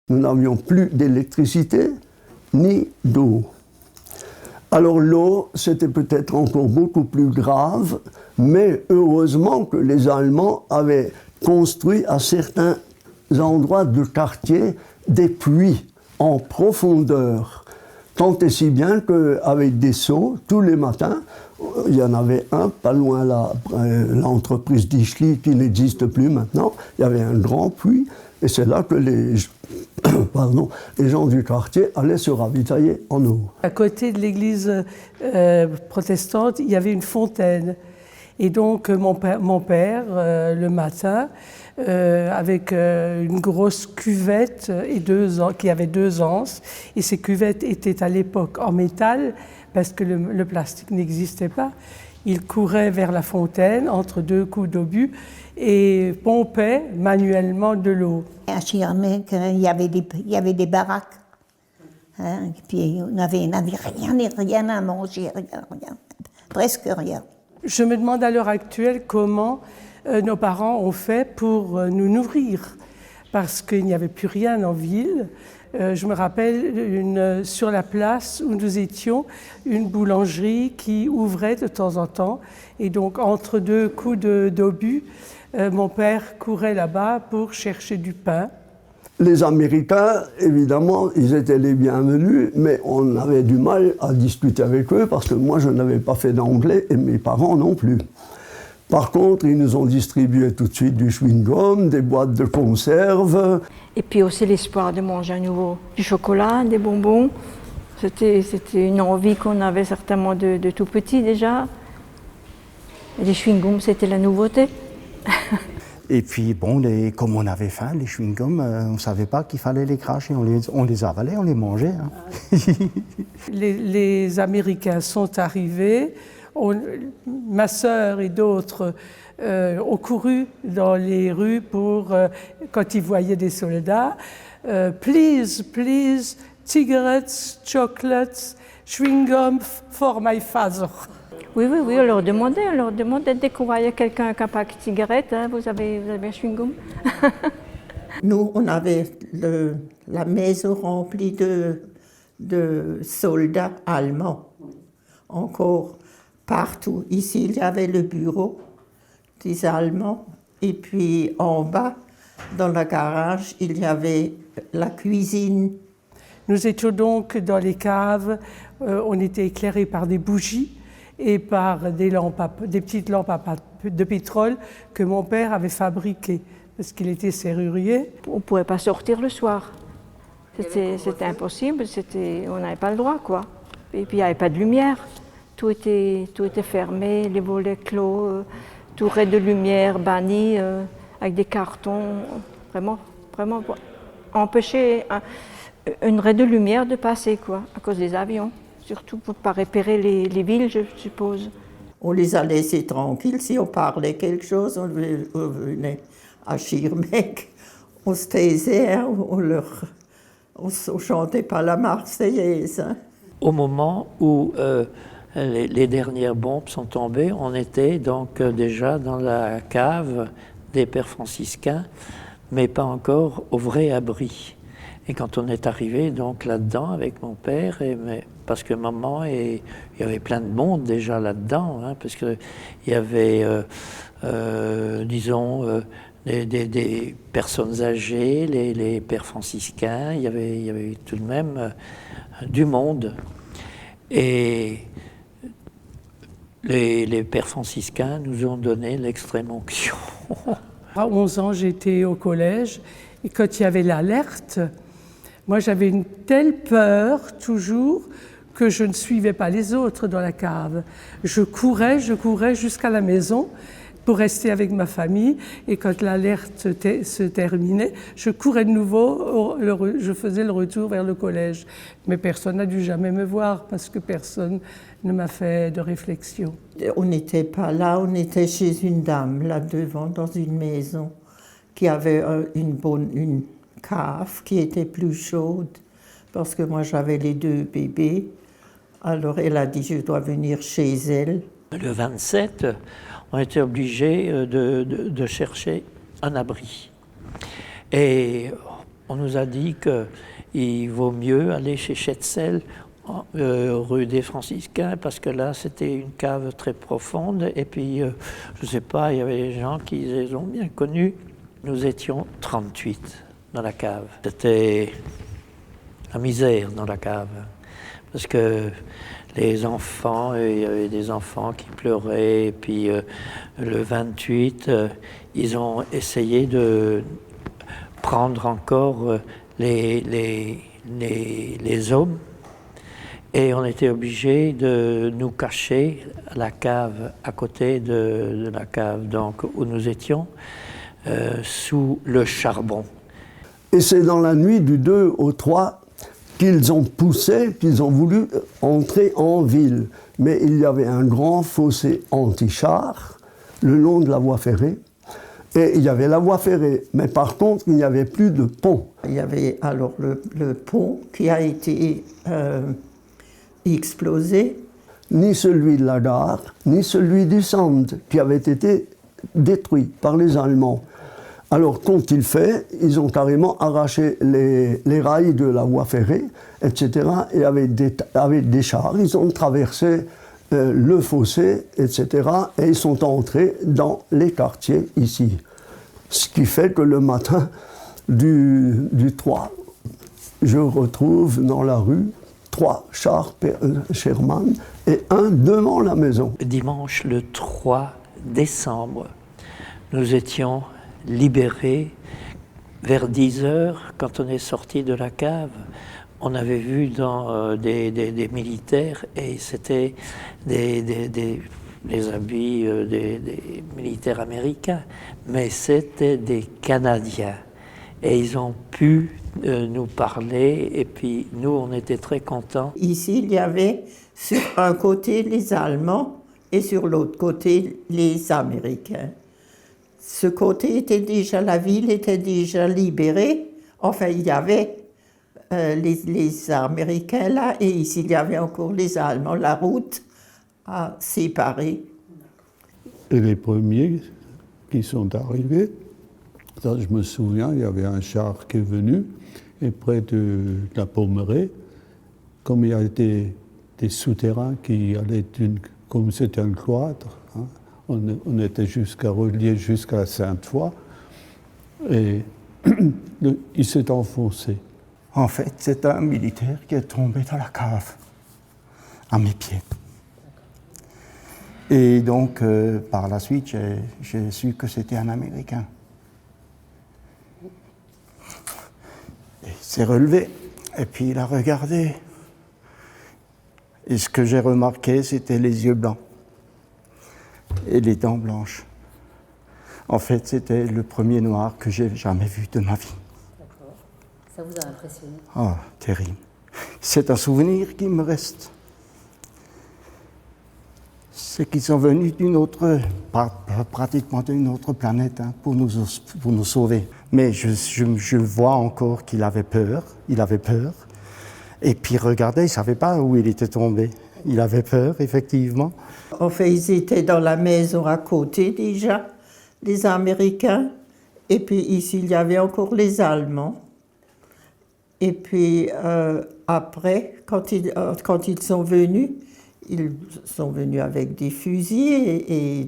Nous n'avions plus d'électricité ni d'eau. Alors l'eau, c'était peut-être encore beaucoup plus grave, mais heureusement que les Allemands avaient construit à certains endroits du quartier des puits en profondeur. Tant et si bien qu'avec des seaux, tous les matins, il y en avait un, pas loin là, l'entreprise d'Ischli qui n'existe plus maintenant, il y avait un grand puits, et c'est là que les gens du quartier allaient se ravitailler en eau. À côté de l'église protestante, il y avait une fontaine. Et donc mon père le matin, avec une grosse cuvette qui avait 2 anses, et ces cuvettes étaient à l'époque en métal, parce que le plastique n'existait pas. Il courait vers la fontaine, entre 2 coups d'obus, et pompait manuellement de l'eau. À Schirmeck, il y avait des baraques. Hein, et puis on n'avait rien à manger, rien, presque rien. Je me demande à l'heure actuelle comment nos parents ont fait pour nous nourrir, parce qu'il n'y avait plus rien en ville. Je me rappelle sur la place où nous étions, une boulangerie qui ouvrait de temps en temps. Et donc, entre 2 coups d'obus, mon père courait là-bas pour chercher du pain. Les Américains, évidemment, ils étaient les bienvenus, mais on avait du mal à discuter avec eux parce que moi, je n'avais pas fait d'anglais et mes parents non plus. Par contre, ils nous ont distribué tout de suite du chewing-gum, des boîtes de conserve. Et puis aussi l'espoir de manger à nouveau du chocolat, des bonbons. C'était une envie qu'on avait certainement de tout petit déjà. Et les chewing-gums, c'était la nouveauté. Et puis, bon, comme on avait faim, les chewing-gums, on ne savait pas qu'il fallait les cracher. On les avalait, on les mangeait. Hein. Les Américains sont arrivés. Ma sœur et d'autres ont couru dans les rues quand ils voyaient des soldats. Please, please, cigarettes, chocolates, chewing-gum for my father. Oui, on leur demandait dès qu'on voyait quelqu'un avec un paquet de cigarettes, hein, vous avez un chewing-gum. Nous, on avait la maison remplie de soldats allemands, encore partout. Ici, il y avait le bureau des Allemands, et puis en bas, dans le garage, il y avait la cuisine. Nous étions donc dans les caves, on était éclairés par des bougies et par des petites lampes de pétrole que mon père avait fabriquées, parce qu'il était serrurier. On ne pouvait pas sortir le soir. C'était impossible, on n'avait pas le droit, quoi. Et puis il n'y avait pas de lumière. Tout était fermé, les volets clos, tout raie de lumière banni, avec des cartons. Vraiment empêcher une raie de lumière de passer, quoi, à cause des avions. Surtout pour ne pas repérer les villes, je suppose. On les a laissés tranquilles. Si on parlait quelque chose, on venait à Schirmeck. On se taisait, hein, on chantait pas la Marseillaise. Hein. Au moment où les dernières bombes sont tombées, on était donc déjà dans la cave des Pères franciscains, mais pas encore au vrai abri. Et quand on est arrivé donc là-dedans avec mon père, parce que maman, il y avait plein de monde déjà là-dedans, hein, parce qu'il y avait, disons, des personnes âgées, les pères franciscains, il y avait tout de même du monde. Et les pères franciscains nous ont donné l'extrême-onction. À 11 ans, j'étais au collège, et quand il y avait l'alerte, moi, j'avais une telle peur, toujours, que je ne suivais pas les autres dans la cave. Je courais jusqu'à la maison pour rester avec ma famille. Et quand l'alerte se terminait, je courais de nouveau, je faisais le retour vers le collège. Mais personne n'a dû jamais me voir parce que personne ne m'a fait de réflexion. On n'était pas là, on était chez une dame, là devant, dans une maison, qui avait une cave qui était plus chaude, parce que moi j'avais les 2 bébés. Alors elle a dit, je dois venir chez elle. Le 27, on était obligés de chercher un abri. Et on nous a dit qu'il vaut mieux aller chez Schetzel, rue des Franciscains, parce que là, c'était une cave très profonde. Et puis, je ne sais pas, il y avait des gens qui les ont bien connus. Nous étions 38 dans la cave. C'était la misère dans la cave. Parce que les enfants, il y avait des enfants qui pleuraient. Et puis, le 28, ils ont essayé de prendre encore les hommes. Et on était obligé de nous cacher à la cave, à côté de la cave donc, où nous étions, sous le charbon. Et c'est dans la nuit du 2 au 3 qu'ils ont poussé, qu'ils ont voulu entrer en ville. Mais il y avait un grand fossé anti-char le long de la voie ferrée. Et il y avait la voie ferrée, mais par contre, il n'y avait plus de pont. Il y avait alors le pont qui a été explosé. Ni celui de la gare, ni celui du Sand, qui avait été détruit par les Allemands. Alors, qu'ont-ils fait? Ils ont carrément arraché les rails de la voie ferrée, etc. Et avec des chars, ils ont traversé le fossé, etc. Et ils sont entrés dans les quartiers ici. Ce qui fait que le matin du 3, je retrouve dans la rue 3 chars Sherman et un devant la maison. Dimanche, le 3 décembre, nous étions libérés vers 10 heures. Quand on est sorti de la cave, on avait vu dans des militaires, et c'était les habits des militaires américains, mais c'était des Canadiens. Et ils ont pu nous parler, et puis nous, on était très contents. Ici, il y avait sur un côté les Allemands et sur l'autre côté les Américains. Ce côté était déjà, la ville était déjà libérée. Enfin, il y avait les Américains là, et ici, il y avait encore les Allemands. La route a séparé. Et les premiers qui sont arrivés, ça, je me souviens, il y avait un char qui est venu, et près de la Pommeraye, comme il y a des souterrains qui allaient comme c'était un cloître, hein, on était relié jusqu'à la Sainte-Foy, et il s'est enfoncé. En fait, c'est un militaire qui est tombé dans la cave, à mes pieds. Et donc, par la suite, j'ai su que c'était un Américain. Il s'est relevé, et puis il a regardé. Et ce que j'ai remarqué, c'était les yeux blancs et les dents blanches. En fait, c'était le premier noir que j'ai jamais vu de ma vie. D'accord. Ça vous a impressionné? Oh, terrible. C'est un souvenir qui me reste. C'est qu'ils sont venus d'une autre, pratiquement d'une autre planète, hein, pour nous sauver. Mais je vois encore qu'il avait peur, Et puis regardez, il ne savait pas où il était tombé. Il avait peur, effectivement. En fait, ils étaient dans la maison à côté déjà, les Américains. Et puis ici, il y avait encore les Allemands. Et puis après, quand ils sont venus avec des fusils et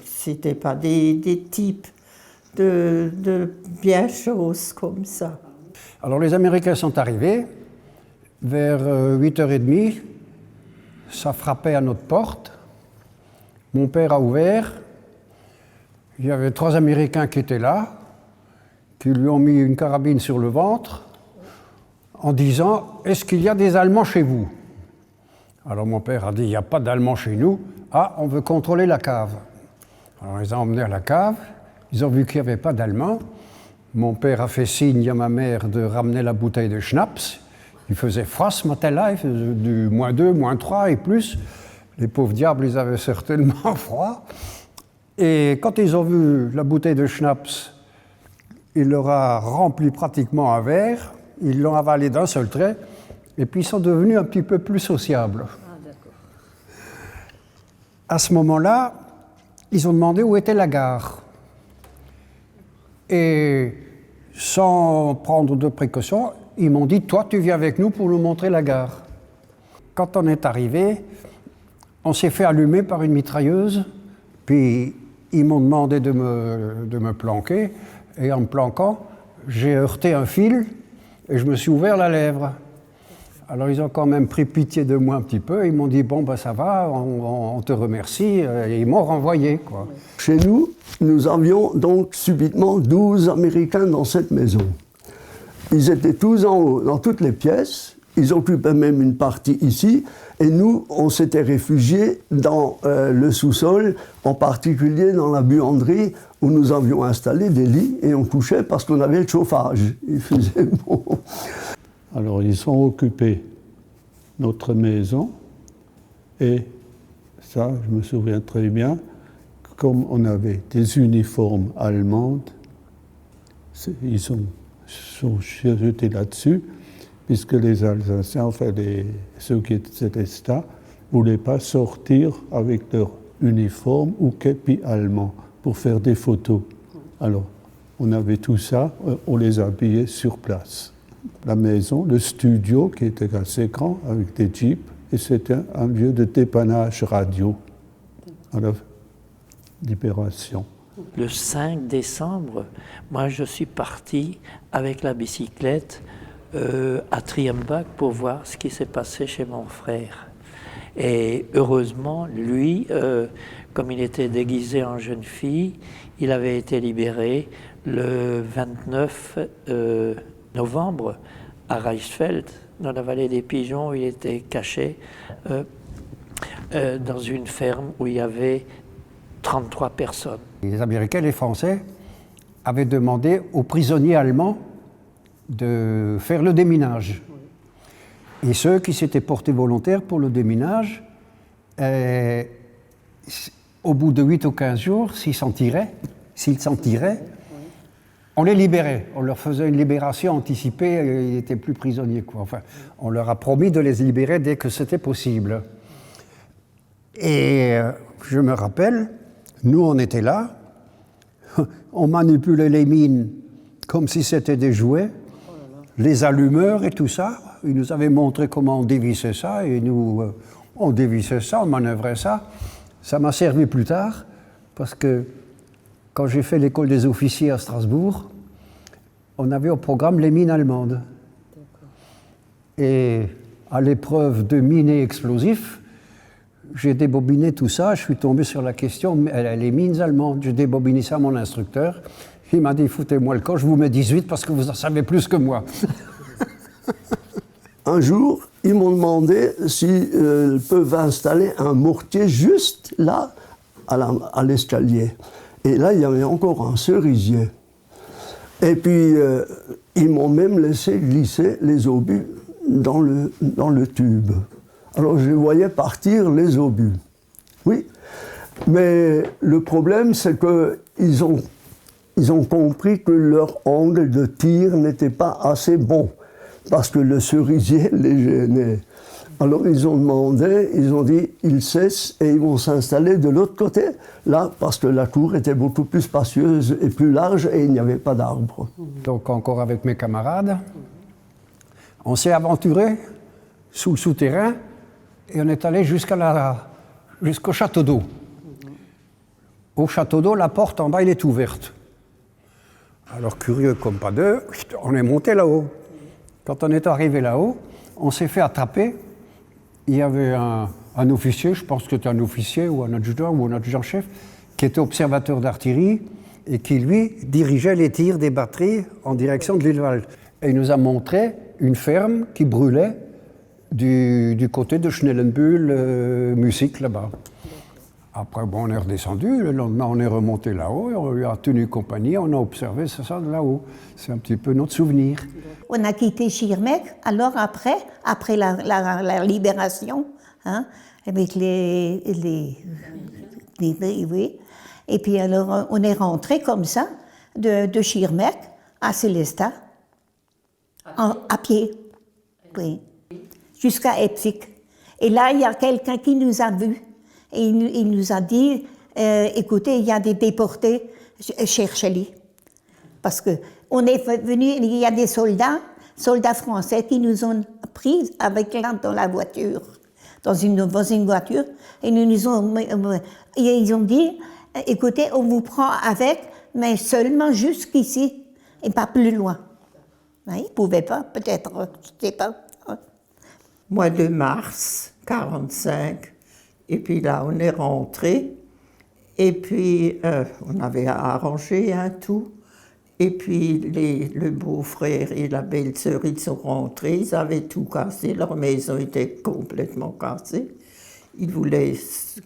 c'était pas des types de bien choses comme ça. Alors les Américains sont arrivés, vers 8h30, ça frappait à notre porte. Mon père a ouvert, il y avait 3 Américains qui étaient là, qui lui ont mis une carabine sur le ventre, en disant « Est-ce qu'il y a des Allemands chez vous ?» Alors mon père a dit « Il n'y a pas d'Allemands chez nous. Ah, on veut contrôler la cave. » Alors ils ont emmené à la cave, ils ont vu qu'il n'y avait pas d'Allemands. Mon père a fait signe à ma mère de ramener la bouteille de schnapps. Il faisait froid ce matin-là, il faisait du -2, -3 et plus. Les pauvres diables, ils avaient certainement froid. Et quand ils ont vu la bouteille de schnapps, il leur a rempli pratiquement un verre. Ils l'ont avalé d'un seul trait. Et puis ils sont devenus un petit peu plus sociables. Ah, d'accord. À ce moment-là, ils ont demandé où était la gare. Et sans prendre de précautions, ils m'ont dit « Toi, tu viens avec nous pour nous montrer la gare ». Quand on est arrivé, on s'est fait allumer par une mitrailleuse, puis ils m'ont demandé de me planquer, et en me planquant, j'ai heurté un fil et je me suis ouvert la lèvre. Alors ils ont quand même pris pitié de moi un petit peu, ils m'ont dit « Bon, ben ça va, on te remercie », et ils m'ont renvoyé, quoi. Chez nous, nous avions donc subitement 12 Américains dans cette maison. Ils étaient tous en haut, dans toutes les pièces. Ils occupaient même une partie ici, et nous, on s'était réfugiés dans le sous-sol, en particulier dans la buanderie, où nous avions installé des lits, et on couchait parce qu'on avait le chauffage. Il faisait bon. Alors, ils ont occupé notre maison, et ça, je me souviens très bien, comme on avait des uniformes allemandes, ils sont jetés là-dessus, puisque les Alsaciens, enfin ceux qui étaient là, ne voulaient pas sortir avec leur uniforme ou képi allemand pour faire des photos. Alors, on avait tout ça, on les habillait sur place. La maison, le studio qui était assez grand avec des jeeps, et c'était un lieu de dépannage radio à la Libération. Le 5 décembre, moi je suis parti avec la bicyclette à Triembach pour voir ce qui s'est passé chez mon frère. Et heureusement, lui, comme il était déguisé en jeune fille, il avait été libéré le 29 novembre à Reichsfeld, dans la vallée des Pigeons, où il était caché dans une ferme où il y avait 33 personnes. Les Américains et les Français avaient demandé aux prisonniers allemands de faire le déminage. Et ceux qui s'étaient portés volontaires pour le déminage, au bout de 8 ou 15 jours, s'ils s'en tiraient, on les libérait. On leur faisait une libération anticipée, ils n'étaient plus prisonniers, quoi. Enfin, on leur a promis de les libérer dès que c'était possible. Et je me rappelle, nous on était là, on manipulait les mines comme si c'était des jouets, les allumeurs et tout ça. Ils nous avaient montré comment on dévissait ça, et nous, on dévissait ça, on manœuvrait ça. Ça m'a servi plus tard, parce que quand j'ai fait l'école des officiers à Strasbourg, on avait au programme les mines allemandes. Et à l'épreuve de miner explosifs, j'ai débobiné tout ça, je suis tombé sur la question, les mines allemandes. J'ai débobiné ça à mon instructeur. Il m'a dit, foutez-moi le camp, je vous mets 18 parce que vous en savez plus que moi. Un jour, ils m'ont demandé s'ils peuvent installer un mortier juste là, à l'escalier. Et là, il y avait encore un cerisier. Et puis, ils m'ont même laissé glisser les obus dans le tube. Alors, je voyais partir les obus. Oui. Mais le problème, c'est qu'ils ont compris que leur angle de tir n'était pas assez bon, parce que le cerisier les gênait. Alors ils ont demandé, ils ont dit, ils cessent et ils vont s'installer de l'autre côté, là, parce que la cour était beaucoup plus spacieuse et plus large et il n'y avait pas d'arbres. Donc encore avec mes camarades, on s'est aventuré sous le souterrain et on est allé jusqu'au château d'eau. Au château d'eau, la porte en bas, elle est ouverte. Alors curieux comme pas deux, on est monté là-haut. Quand on est arrivé là-haut, on s'est fait attraper. Il y avait un officier, je pense que c'était un officier ou un adjudant ou un adjudant-chef, qui était observateur d'artillerie et qui, lui, dirigeait les tirs des batteries en direction de Lillewald. Et il nous a montré une ferme qui brûlait du côté de Schnellenbühl, Musique, là-bas. Après, bon, on est redescendu, le lendemain, on est remonté là-haut, et on lui a tenu compagnie, on a observé ça de là-haut. C'est un petit peu notre souvenir. On a quitté Schirmeck, alors après la libération, hein, avec les oui. Et puis alors, on est rentré comme ça, de Schirmeck à Sélestat, à pied, oui, jusqu'à Epsig. Et là, il y a quelqu'un qui nous a vus. Et il nous a dit, écoutez, il y a des déportés, cherchez-les. Parce que On est venu, il y a des soldats français qui nous ont pris avec là dans la voiture, dans une voiture, et ils ont dit, écoutez, on vous prend avec, mais seulement jusqu'ici, et pas plus loin. Ils ne pouvaient pas, peut-être, je ne sais pas. Mois de mars 45, et puis là, on est rentré, et puis on avait arrangé un tout. Et puis le beau-frère et la belle-sœur, ils sont rentrés, ils avaient tout cassé, leur maison était complètement cassée. Ils voulaient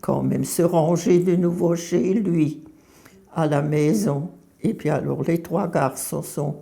quand même se ranger de nouveau chez lui, à la maison. Et puis alors les 3 garçons sont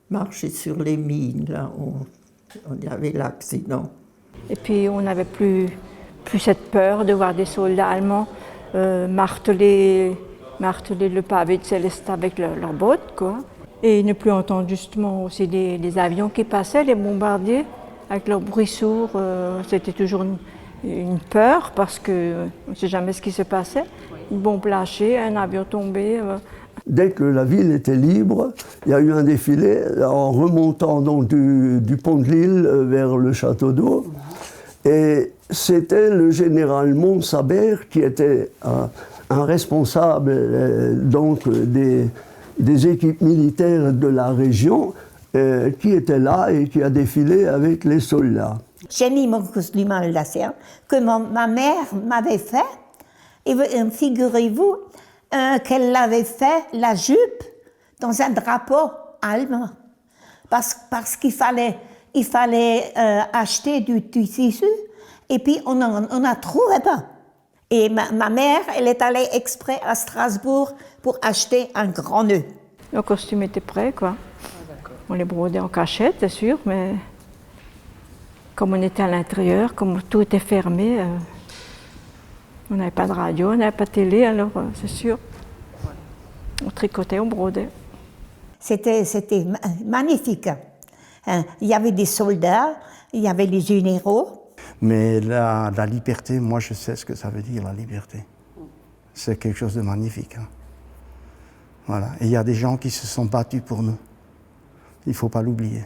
marchés sur les mines, là où on y avait l'accident. Et puis on n'avait plus cette peur de voir des soldats allemands marteler le pavé de Célestat avec leurs bottes, quoi. Et ne plus entendre justement aussi les avions qui passaient, les bombardiers, avec leur bruit sourd. C'était toujours une peur parce qu'on ne sait jamais ce qui se passait. Une bombe lâchée, un avion tombé. Dès que la ville était libre, il y a eu un défilé en remontant donc du pont de Lille vers le château d'eau. Et c'était le général Montsabert qui était un responsable donc des équipes militaires de la région qui était là et qui a défilé avec les soldats. J'ai mis mon costume en lacet que ma mère m'avait fait. Et figurez-vous qu'elle avait fait la jupe dans un drapeau allemand. Parce qu'il fallait acheter du tissu et puis on n'en trouvait pas. Et ma mère, elle est allée exprès à Strasbourg pour acheter un grand nœud. Le costume était prêt, quoi. On les brodait en cachette, c'est sûr, mais comme on était à l'intérieur, comme tout était fermé, on n'avait pas de radio, on n'avait pas de télé, alors c'est sûr. On tricotait, on brodait. C'était magnifique. Il y avait des soldats, il y avait les généraux. Mais la liberté, moi je sais ce que ça veut dire, la liberté. C'est quelque chose de magnifique. Hein. Voilà. Et il y a des gens qui se sont battus pour nous. Il ne faut pas l'oublier.